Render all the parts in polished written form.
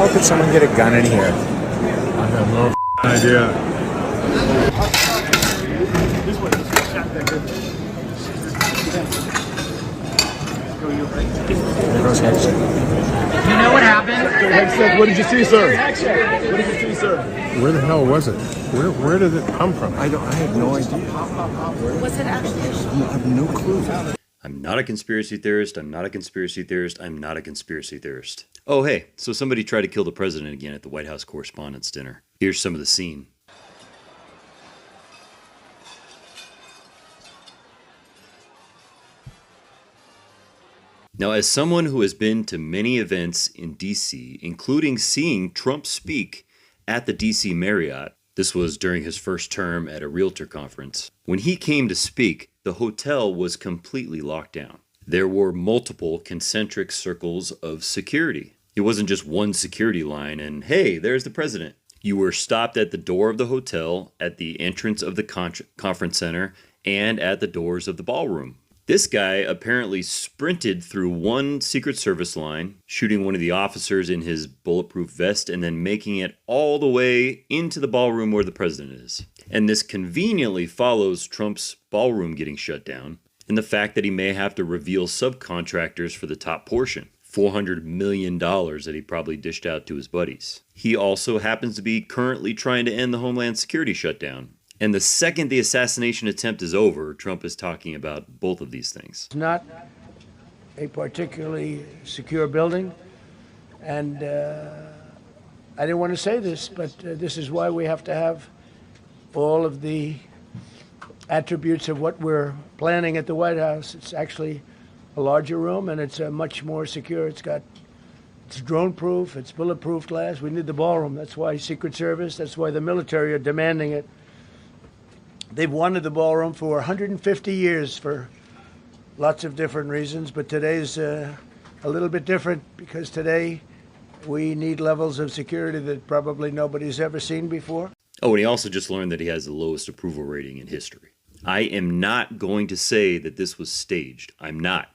hell could someone get a gun in here? I have no idea. You know what happened? What did you see, sir? What did you see, sir? Where the hell was it? Where did it come from? I have no idea. Was it actually? I have no clue. I'm not a conspiracy theorist. I'm not a conspiracy theorist. I'm not a conspiracy theorist. Oh, hey, so somebody tried to kill the president again at the White House Correspondents' Dinner. Here's some of the scene. Now, as someone who has been to many events in D.C., including seeing Trump speak at the D.C. Marriott, this was during his first term at a realtor conference, when he came to speak, the hotel was completely locked down. There were multiple concentric circles of security. It wasn't just one security line and, hey, there's the president. You were stopped at the door of the hotel, at the entrance of the conference center, and at the doors of the ballroom. This guy apparently sprinted through one Secret Service line, shooting one of the officers in his bulletproof vest and then making it all the way into the ballroom where the president is. And this conveniently follows Trump's ballroom getting shut down and the fact that he may have to reveal subcontractors for the top portion. $400 million that he probably dished out to his buddies. He also happens to be currently trying to end the Homeland Security shutdown. And the second the assassination attempt is over, Trump is talking about both of these things. It's not a particularly secure building, and I didn't want to say this, but this is why we have to have all of the attributes of what we're planning at the White House. It's actually a larger room, and it's much more secure. It's drone-proof, it's bulletproof glass. We need the ballroom. That's why Secret Service, that's why the military are demanding it. They've wanted the ballroom for 150 years for lots of different reasons, but today's a little bit different because today we need levels of security that probably nobody's ever seen before. Oh, and he also just learned that he has the lowest approval rating in history. I am not going to say that this was staged. I'm not.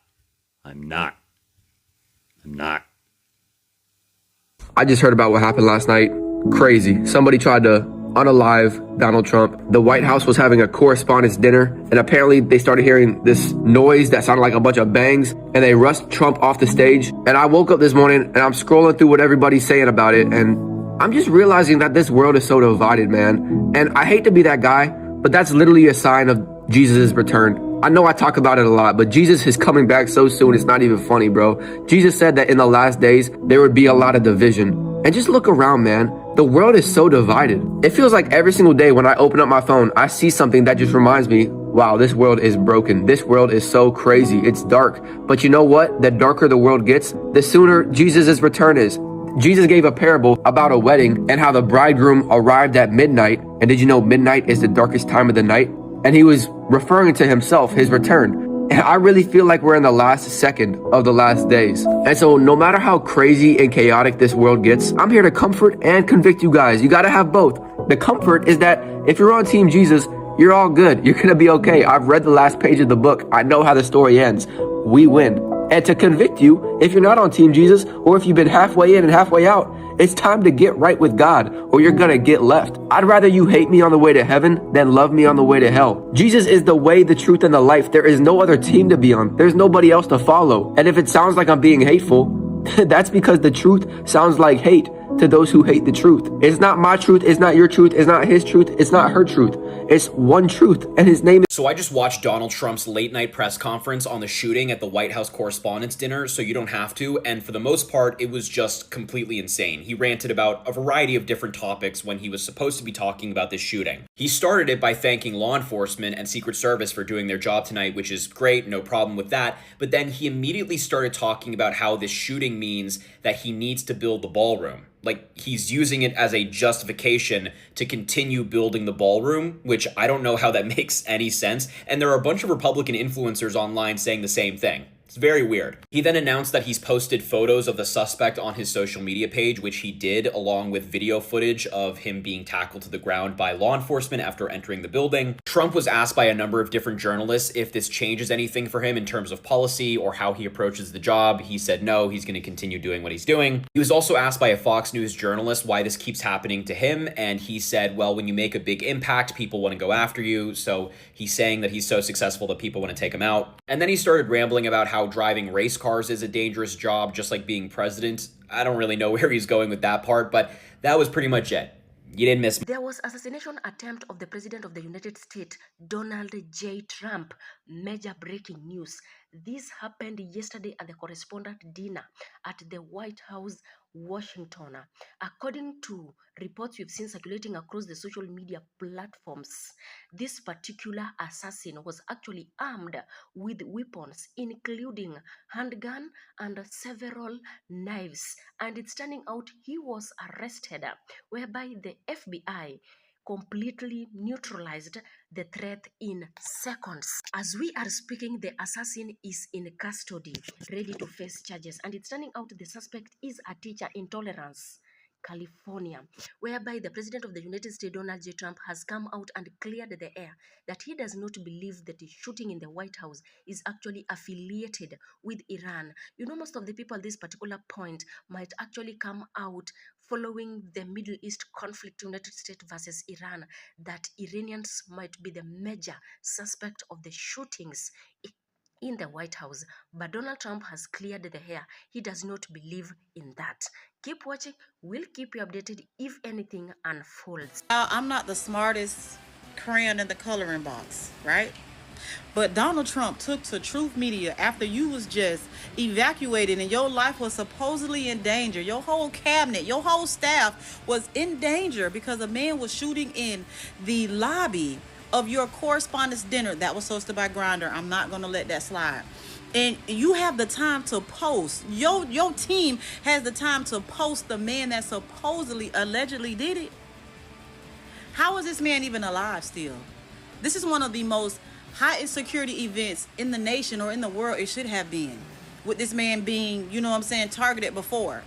I just heard about what happened last night. Crazy. Somebody tried to unalive Donald Trump. The White House was having a correspondence dinner, and apparently they started hearing this noise that sounded like a bunch of bangs, and they rushed Trump off the stage. And I woke up this morning and I'm scrolling through what everybody's saying about it, and I'm just realizing that this world is so divided, man. And I hate to be that guy, but that's literally a sign of Jesus' return. I know I talk about it a lot, but Jesus is coming back so soon, it's not even funny, bro. Jesus said that in the last days, there would be a lot of division. And just look around, man. The world is so divided. It feels like every single day when I open up my phone, I see something that just reminds me, wow, this world is broken. This world is so crazy. It's dark. But you know what? The darker the world gets, the sooner Jesus' return is. Jesus gave a parable about a wedding and how the bridegroom arrived at midnight. And did you know midnight is the darkest time of the night? And he was referring to himself, his return. And I really feel like we're in the last second of the last days. And so no matter how crazy and chaotic this world gets, I'm here to comfort and convict you guys. You got to have both. The comfort is that if you're on Team Jesus, you're all good. You're going to be okay. I've read the last page of the book. I know how the story ends. We win. And to convict you, if you're not on Team Jesus, or if you've been halfway in and halfway out, it's time to get right with God, or you're gonna get left. I'd rather you hate me on the way to heaven than love me on the way to hell. Jesus is the way, the truth, and the life. There is no other team to be on. There's nobody else to follow. And if it sounds like I'm being hateful, that's because the truth sounds like hate to those who hate the truth. It's not my truth, it's not your truth, it's not his truth, it's not her truth. It's one truth, and his name is... So I just watched Donald Trump's late night press conference on the shooting at the White House Correspondents' Dinner, so you don't have to, and for the most part, it was just completely insane. He ranted about a variety of different topics when he was supposed to be talking about this shooting. He started it by thanking law enforcement and Secret Service for doing their job tonight, which is great, no problem with that, but then he immediately started talking about how this shooting means that he needs to build the ballroom. Like, he's using it as a justification to continue building the ballroom, which I don't know how that makes any sense. And there are a bunch of Republican influencers online saying the same thing. It's very weird. He then announced that he's posted photos of the suspect on his social media page, which he did, along with video footage of him being tackled to the ground by law enforcement after entering the building. Trump was asked by a number of different journalists if this changes anything for him in terms of policy or how he approaches the job. He said no, he's going to continue doing what he's doing. He was also asked by a Fox News journalist why this keeps happening to him, and he said, well, when you make a big impact, people want to go after you, so he's saying that he's so successful that people want to take him out. And then he started rambling about how driving race cars is a dangerous job, just like being president. I don't really know where he's going with that part, but that was pretty much it. You didn't miss. There was assassination attempt of the President of the United States, Donald J. Trump. Major breaking news. This happened yesterday at the correspondent dinner at the White House, Washington. According to reports we've seen circulating across the social media platforms, this particular assassin was actually armed with weapons, including handgun and several knives. And it's turning out he was arrested, whereby the FBI completely neutralized the threat in seconds. As we are speaking, the assassin is in custody, ready to face charges. And it's turning out the suspect is a teacher in Torrance, California, whereby the President of the United States, Donald J. Trump, has come out and cleared the air that he does not believe that the shooting in the White House is actually affiliated with Iran. You know, most of the people at this particular point might actually come out following the Middle East conflict, United States versus Iran, that Iranians might be the major suspect of the shootings in the White House. But Donald Trump has cleared the air. He does not believe in that. Keep watching. We'll keep you updated if anything unfolds. I'm not the smartest crayon in the coloring box, right? But Donald Trump took to Truth Media after you was just evacuated and your life was supposedly in danger. Your whole cabinet, your whole staff was in danger because a man was shooting in the lobby of your correspondence dinner that was hosted by Grindr. I'm not going to let that slide. And you have the time to post. Your team has the time to post the man that supposedly, allegedly did it. How is this man even alive still? This is one of the most highest security events in the nation or in the world. It should have been, with this man being, you know what I'm saying, targeted before.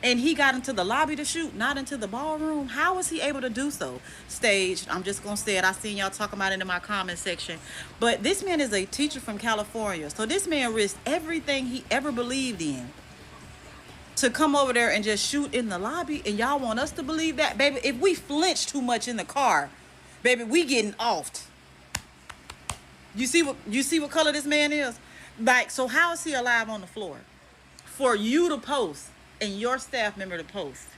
And he got into the lobby to shoot, not into the ballroom. How was he able to do so? Staged. I'm just going to say it. I seen y'all talking about it in my comment section. But this man is a teacher from California. So this man risked everything he ever believed in to come over there and just shoot in the lobby. And y'all want us to believe that? Baby, if we flinch too much in the car, baby, we getting offed. You see what color this man is? Like, so how is he alive on the floor? For you to post and your staff member to post.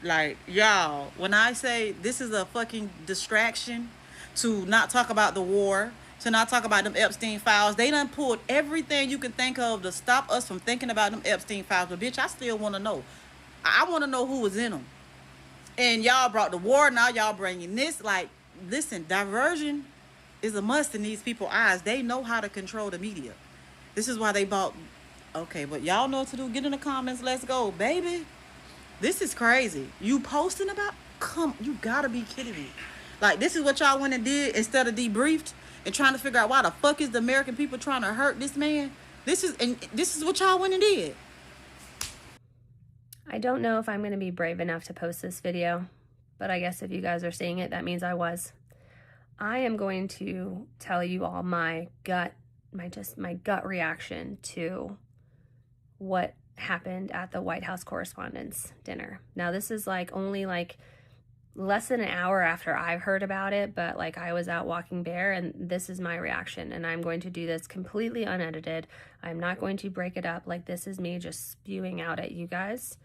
Like, y'all, when I say this is a fucking distraction to not talk about the war, to not talk about them Epstein files, they done pulled everything you can think of to stop us from thinking about them Epstein files. But bitch, I still want to know. I want to know who was in them. And y'all brought the war, now y'all bringing this. Like, listen, diversion is a must in these people's eyes. They know how to control the media. This is why they bought. Okay, but y'all know what to do. Get in the comments. Let's go, baby. This is crazy. You posting about? Come, you gotta be kidding me. Like, this is what y'all went and did instead of debriefed and trying to figure out why the fuck is the American people trying to hurt this man? This is what y'all went and did. I don't know if I'm going to be brave enough to post this video, but I guess if you guys are seeing it, that means I was. I am going to tell you all my gut reaction to what happened at the White House Correspondents' Dinner. Now, this is only less than an hour after I've heard about it, but I was out walking bare, and this is my reaction, and I'm going to do this completely unedited. I'm not going to break it up. This is me just spewing out at you guys,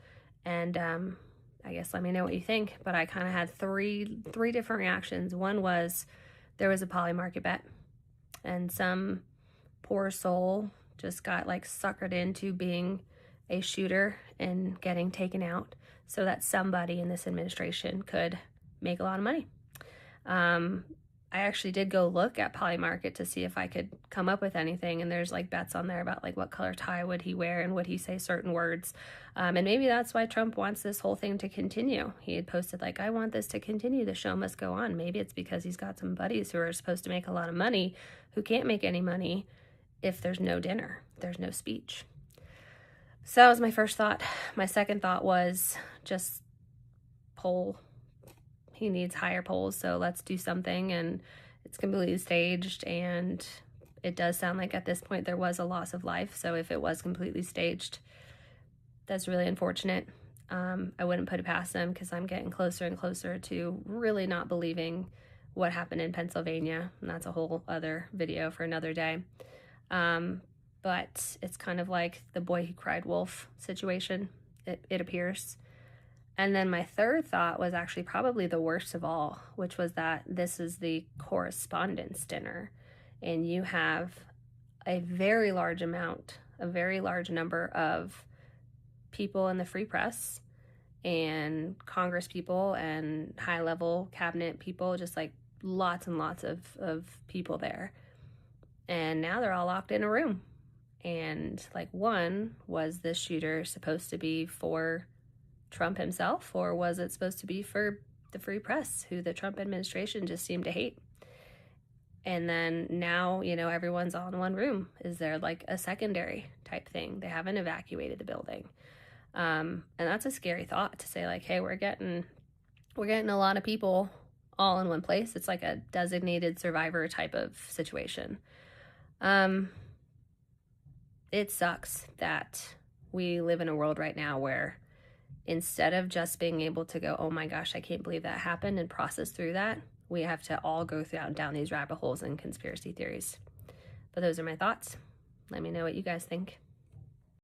and I guess let me know what you think. But I kind of had three different reactions. One was there was a Polymarket bet, and some poor soul just got suckered into being a shooter and getting taken out so that somebody in this administration could make a lot of money. I actually did go look at Polymarket to see if I could come up with anything, and there's bets on there about what color tie would he wear and would he say certain words. And maybe that's why Trump wants this whole thing to continue. He had posted I want this to continue, the show must go on. Maybe it's because he's got some buddies who are supposed to make a lot of money who can't make any money, if there's no dinner, there's no speech? So that was my first thought. My second thought was just poll. He needs higher polls, so let's do something. And it's completely staged, and it does sound like at this point there was a loss of life. So if it was completely staged, that's really unfortunate. I wouldn't put it past them, because I'm getting closer and closer to really not believing what happened in Pennsylvania. And that's a whole other video for another day. But it's kind of like the boy who cried wolf situation, it appears. And then my third thought was actually probably the worst of all, which was that this is the correspondence dinner. And you have a very large number of people in the free press and Congress people and high-level cabinet people, just like lots and lots of people there. And now they're all locked in a room. And like, one, was this shooter supposed to be for Trump himself, or was it supposed to be for the free press, who the Trump administration just seemed to hate? And then now, everyone's all in one room. Is there like a secondary type thing? They haven't evacuated the building. And that's a scary thought, to say like, hey, we're getting a lot of people all in one place. It's like a designated survivor type of situation. It sucks that we live in a world right now where instead of just being able to go, oh my gosh, I can't believe that happened, and process through that, we have to all go down these rabbit holes and conspiracy theories. But those are my thoughts. Let me know what you guys think.